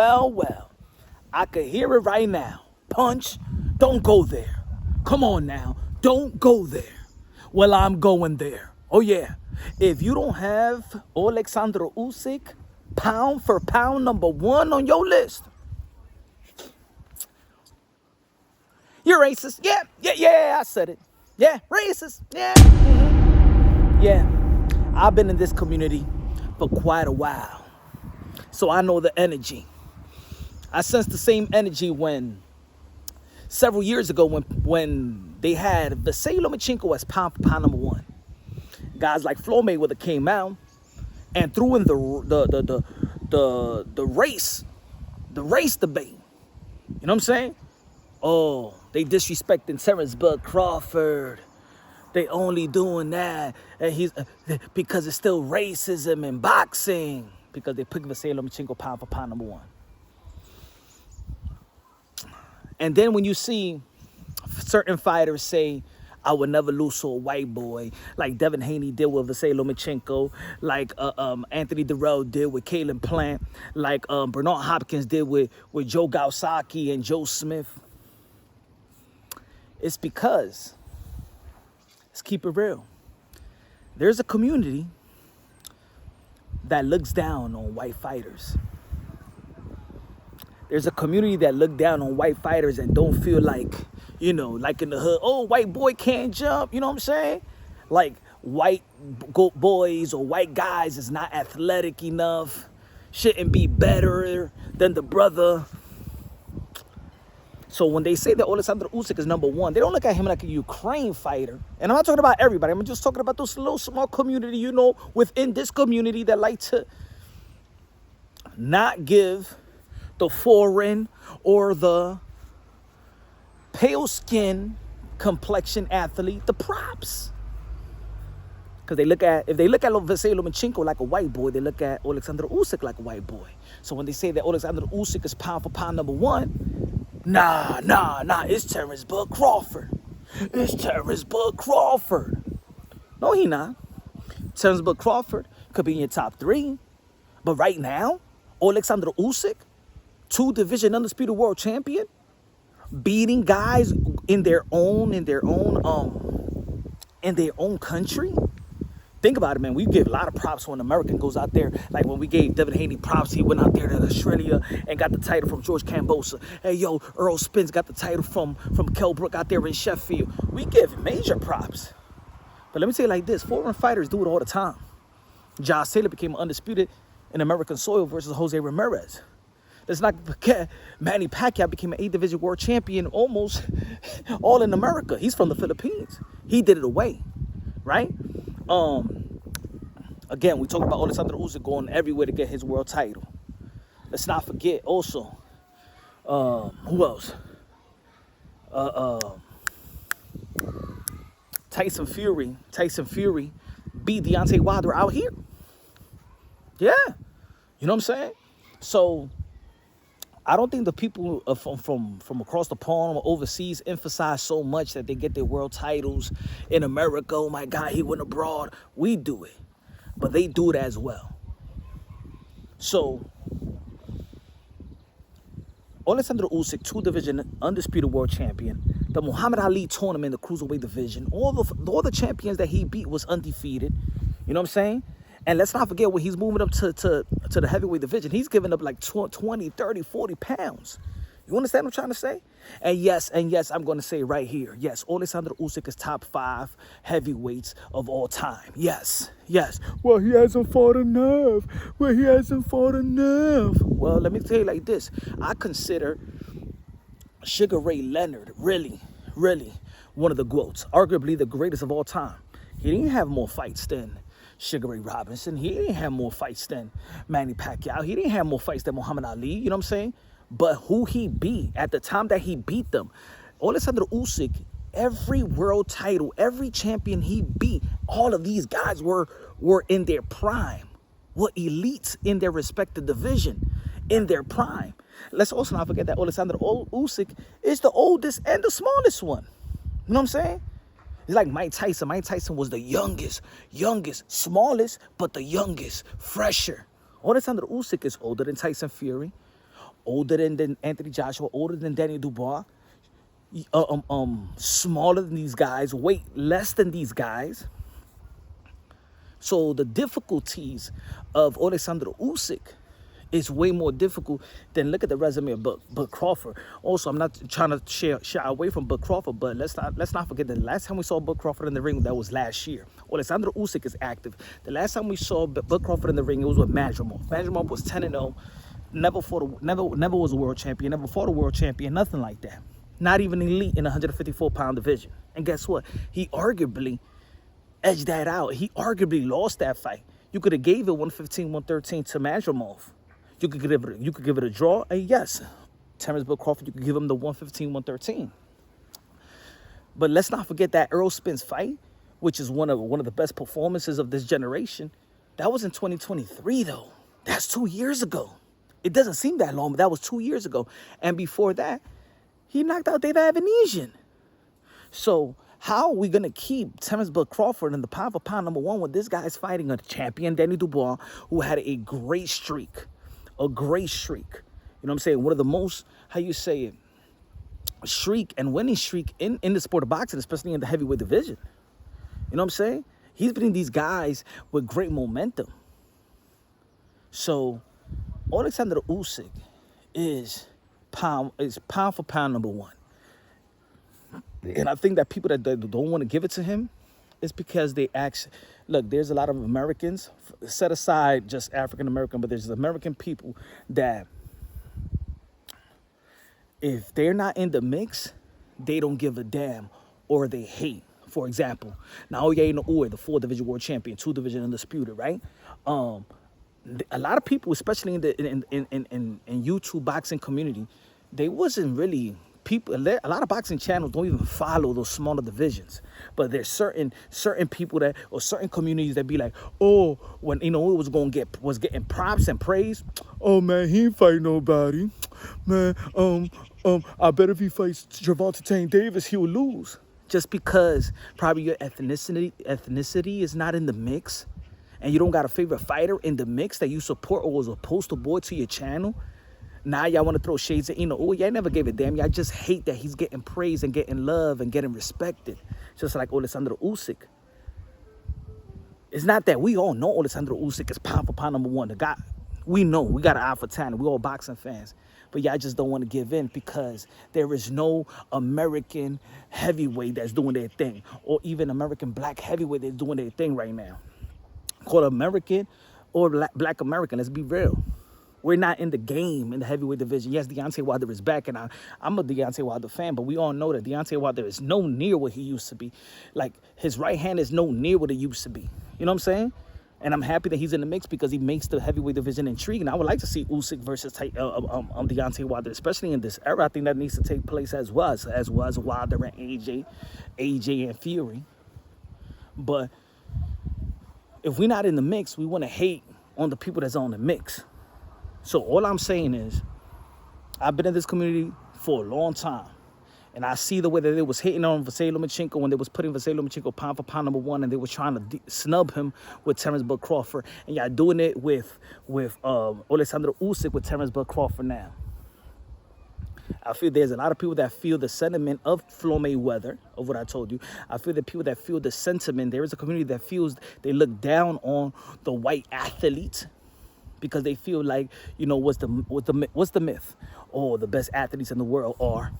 well, well. I could hear it right now. Punch, don't go there. Come on now, don't go there. Well, I'm going there. Oh yeah, if you don't have Oleksandr Usyk, pound for pound #1 on your list, you're racist. Yeah, I said it. Yeah, racist. Yeah. Yeah, I've been in this community for quite a while, so I know the energy. I sense the same energy when several years ago when they had Vasily Lomachenko as pound for pound #1. Guys like Floyd Mayweather came out and threw in the race debate. You know what I'm saying? Oh, they disrespecting Terence Crawford. They only doing that and because it's still racism in boxing. Because they picked Vasily Lomachenko pound for pound #1. And then when you see certain fighters say, I would never lose to a white boy, like Devin Haney did with Vasily Lomachenko, like Anthony Durrell did with Caleb Plant, like Bernard Hopkins did with Joe Galsaki and Joe Smith. It's because, let's keep it real, there's a community that looks down on white fighters. There's a community that look down on white fighters and don't feel like, you know, like in the hood, oh, white boy can't jump, you know what I'm saying? Like white boys or white guys is not athletic enough, shouldn't be better than the brother. So when they say that Oleksandr Usyk is #1, they don't look at him like a Ukraine fighter. And I'm not talking about everybody. I'm just talking about those little small community, you know, within this community that like to not give the foreign or the pale skin complexion athlete the props. Because if they look at Vasily Lomachenko like a white boy, they look at Oleksandr Usyk like a white boy. So when they say that Oleksandr Usyk is pound for pound #1, nah, it's Terence Crawford. It's Terence Crawford. No, he not. Terence Crawford could be in your top 3. But right now, Oleksandr Usyk, 2-division undisputed world champion, beating guys in their own country. Think about it, man. We give a lot of props when an American goes out there. Like when we gave Devin Haney props, he went out there to Australia and got the title from George Kambosos. Hey, yo, Earl Spence got the title from Kell Brook out there in Sheffield. We give major props. But let me say it like this. Foreign fighters do it all the time. Josh Taylor became undisputed in American soil versus Jose Ramirez. Let's not forget, Manny Pacquiao became an 8-division world champion almost all in America. He's from the Philippines. He did it away, right? Again, we talk about Oleksandr Usyk going everywhere to get his world title. Let's not forget also, who else? Tyson Fury beat Deontay Wilder out here. Yeah, you know what I'm saying? So I don't think the people from across the pond or overseas emphasize so much that they get their world titles in America. Oh my God, he went abroad. We do it, but they do it as well. So Oleksandr Usyk, 2-division undisputed world champion, the Muhammad Ali tournament, the cruiserweight division, all the champions that he beat was undefeated. You know what I'm saying? And let's not forget, when he's moving up to the heavyweight division, he's giving up like 20, 30, 40 pounds. You understand what I'm trying to say? And yes, I'm going to say right here, yes, Oleksandr Usyk is top 5 heavyweights of all time. Yes. Well, he hasn't fought enough. Well, let me tell you like this. I consider Sugar Ray Leonard really one of the GOATs, arguably the greatest of all time. He didn't have more fights than Sugar Ray Robinson. He didn't have more fights than Manny Pacquiao. He didn't have more fights than Muhammad Ali. You know what I'm saying? But who he beat at the time that he beat them, Oleksandr Usyk, every world title, every champion he beat, all of these guys were in their prime, were elites in their respective division, in their prime. Let's also not forget that Oleksandr Usyk is the oldest and the smallest one. You know what I'm saying? It's like Mike Tyson. Mike Tyson was the youngest, smallest, but the youngest, fresher. Oleksandr Usyk is older than Tyson Fury, older than Anthony Joshua, older than Daniel Dubois, smaller than these guys, weight less than these guys. So the difficulties of Oleksandr Usyk is way more difficult than look at the resume of Bud Crawford. Also, I'm not trying to shy away from Bud Crawford, but let's not forget that the last time we saw Bud Crawford in the ring, that was last year. Oleksandr Usyk is active. The last time we saw Bud Crawford in the ring, it was with Madrimov. Madrimov was 10-0, never was a world champion, never fought a world champion, nothing like that. Not even elite in the 154-pound division. And guess what? He arguably edged that out. He arguably lost that fight. You could have gave it 115, 113 to Madrimov. You could give it a draw, and yes, Terence Crawford, you could give him the 115, 113. But let's not forget that Errol Spence fight, which is one of the best performances of this generation. That was in 2023, though. That's 2 years ago. It doesn't seem that long, but that was 2 years ago. And before that, he knocked out David Avanesian. So how are we going to keep Terence Crawford in the pound for pound number one when this guy is fighting a champion, Danny Dubois, who had a great streak? A great streak. You know what I'm saying? One of the most, how you say it, streak and winning streak in the sport of boxing, especially in the heavyweight division. You know what I'm saying? He's beating these guys with great momentum. So Oleksandr Usyk is pound for pound number one. And I think that people that don't want to give it to him is because they actually, look, there's a lot of Americans, set aside just African American, but there's American people that if they're not in the mix, they don't give a damn or they hate. For example, Naoya Inoue, the 4-division world champion, 2-division undisputed, right? A lot of people, especially in YouTube boxing community, they wasn't really people. A lot of boxing channels don't even follow those smaller divisions, but there's certain people that, or certain communities that be like, oh, when Inoue was getting props and praise, oh man, he ain't fight nobody, man. I bet if he fights Gervonta Tank Davis, he'll lose. Just because probably your ethnicity is not in the mix, and you don't got a favorite fighter in the mix that you support or was a poster boy to your channel. Now y'all want to throw shades at Inoue. Y'all never gave a damn. Y'all just hate that he's getting praise and getting love and getting respected. Just like Oleksandr Usyk. It's not that we all know Oleksandr Usyk is pound for pound number one. The guy, we know. We got an eye for talent. We all boxing fans. But y'all just don't want to give in because there is no American heavyweight that's doing their thing. Or even American black heavyweight that's doing their thing right now. Called American or black American. Let's be real. We're not in the game in the heavyweight division. Yes, Deontay Wilder is back, and I'm a Deontay Wilder fan, but we all know that Deontay Wilder is no near what he used to be. Like, his right hand is no near what it used to be. You know what I'm saying? And I'm happy that he's in the mix because he makes the heavyweight division intriguing. I would like to see Usyk versus Deontay Wilder, especially in this era. I think that needs to take place as well as Wilder and AJ and Fury. But if we're not in the mix, we want to hate on the people that's on the mix. So all I'm saying is, I've been in this community for a long time, and I see the way that they was hitting on Vasily Lomachenko when they was putting Vasily Lomachenko pound for pound number one, and they was trying to snub him with Terence Crawford, and y'all doing it with Oleksandr Usyk with Terence Crawford now. I feel there's a lot of people that feel the sentiment of Floyd Mayweather, of what I told you. I feel the people that feel the sentiment. There is a community that feels they look down on the white athlete, because they feel like, you know, what's the myth? Oh, the best athletes in the world are.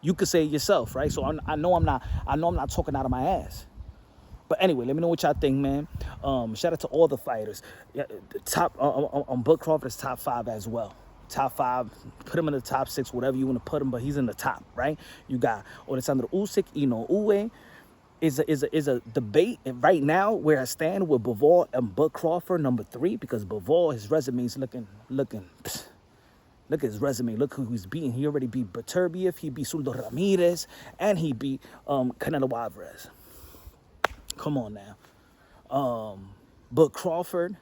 You could say it yourself, right? So I know I'm not talking out of my ass. But anyway, let me know what y'all think, man. Shout out to all the fighters. Yeah, the top Bud Crawford is top 5 as well. Top 5, put him in the top 6, whatever you want to put him, but he's in the top, right? You got Oleksandr Usyk, Inoue. Is a debate right now where I stand with Bivol and Bud Crawford number 3, because Bivol, his resume is looking. Look at his resume. Look who he's beating. He already beat Beterbiev. He beat Suldo Ramirez, and he beat Canelo Alvarez. Come on now. Bud Crawford,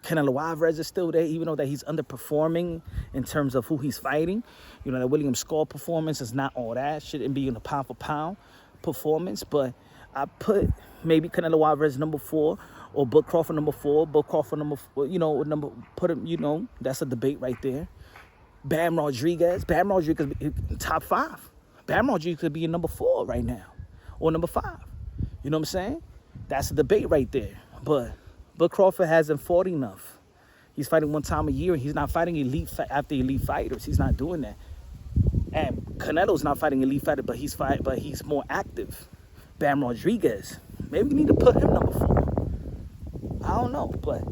Canelo Alvarez is still there, even though that he's underperforming in terms of who he's fighting. You know, that William Skull performance is not all that. Shouldn't be in a pound for pound performance, but I put maybe Canelo Alvarez number 4 or Bud Crawford number 4, Bud Crawford number 4, put him, that's a debate right there. Bam Rodriguez top 5. Bam Rodriguez could be in number 4 right now, or number 5. You know what I'm saying? That's a debate right there. But Bud Crawford hasn't fought enough. He's fighting one time a year, and he's not fighting after elite fighters. He's not doing that. And Canelo's not fighting elite fighter, but he's more active. Bam Rodriguez, maybe we need to put him number 4. I don't know, but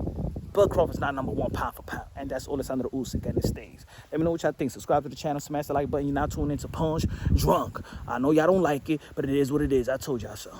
Bud Crawford's not number 1 pound for pound, and that's Oleksandr Usyk at this stage. Let me know what y'all think. Subscribe to the channel, smash the like button. You're not tuning into Punch Drunk. I know y'all don't like it, but it is what it is. I told y'all so.